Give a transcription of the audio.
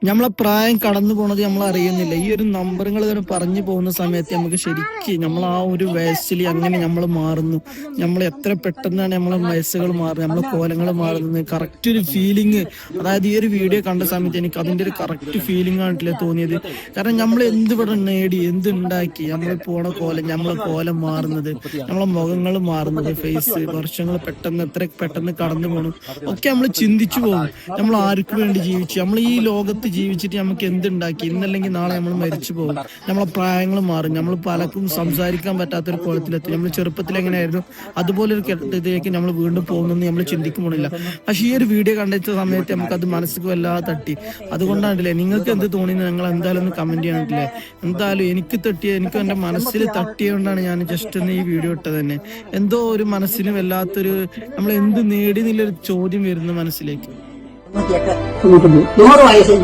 നമ്മളെ പ്രായം കടന്നു പോണത് നമ്മൾ അറിയുന്നില്ല. ഈ ഒരു നമ്പറുകൾ ഇങ്ങനെ പറഞ്ഞു പോകുന്ന സമയത്ത് നമുക്ക് ശരിക്കും നമ്മൾ ആ ഒരു വയസ്സിൽ അങ്ങനെ നമ്മൾ മാറുന്നു. നമ്മൾ എത്ര പെട്ടെന്നാണ് നമ്മളെ വയസ്സുകൾ മാറുന്നത്, നമ്മളെ കോലങ്ങൾ മാറുന്നത്. കറക്റ്റ് ഒരു ഫീലിംഗ്, അതായത് ഈ ഒരു വീഡിയോ കണ്ട സമയത്ത് എനിക്ക് അതിന്റെ ഒരു കറക്റ്റ് ഫീലിംഗ് ആയിട്ടില്ലേ തോന്നിയത്. കാരണം നമ്മൾ എന്ത് ഇവിടെ നേടി, എന്ത് ഉണ്ടാക്കി, നമ്മൾ പോണ കോലം, നമ്മളെ കോലം മാറുന്നത്, നമ്മളെ മുഖങ്ങൾ മാറുന്നത്, ഫേസ് വർഷങ്ങൾ പെട്ടെന്ന് എത്ര പെട്ടെന്ന് കടന്നു പോകണം ഒക്കെ നമ്മൾ ചിന്തിച്ചു പോകും. നമ്മൾ ആർക്ക് വേണ്ടി ജീവിച്ചു, നമ്മൾ ഈ ലോകത്ത് ജീവിച്ചിട്ട് നമുക്ക് എന്തുണ്ടാക്കി, ഇന്നല്ലെങ്കിൽ നാളെ നമ്മൾ മരിച്ചു പോകും. നമ്മളെ പ്രായങ്ങൾ മാറും, നമ്മൾ പലർക്കും സംസാരിക്കാൻ പറ്റാത്തൊരു കോലത്തിലെത്തി. നമ്മൾ ചെറുപ്പത്തിൽ എങ്ങനെയായിരുന്നു അതുപോലെ ഒരു കെട്ടത്തിലേക്ക് നമ്മൾ വീണ്ടും പോകുന്നെന്ന് നമ്മൾ ചിന്തിക്കുമ്പോഴില്ല. പക്ഷെ ഈ ഒരു വീഡിയോ കണ്ടെത്ത സമയത്ത് നമുക്ക് അത് മനസ്സിക്ക് വല്ലാതെ തട്ടി. അതുകൊണ്ടാണല്ലേ നിങ്ങൾക്ക് എന്ത് തോന്നിയെന്ന് നിങ്ങൾ എന്തായാലും ഒന്ന് കമന്റ് ചെയ്യാനിട്ടില്ലേ. എന്തായാലും എനിക്ക് എനിക്ക് എന്റെ മനസ്സിൽ തട്ടിയതുകൊണ്ടാണ് ഞാൻ ജസ്റ്റ് ഒന്ന് ഈ വീഡിയോ ഇട്ടത് തന്നെ. എന്തോ ഒരു മനസ്സിന് വല്ലാത്തൊരു, നമ്മൾ എന്ത് നേടി എന്നുള്ളൊരു ചോദ്യം വരുന്നു മനസ്സിലേക്ക്. 100 വയസ്സിൽ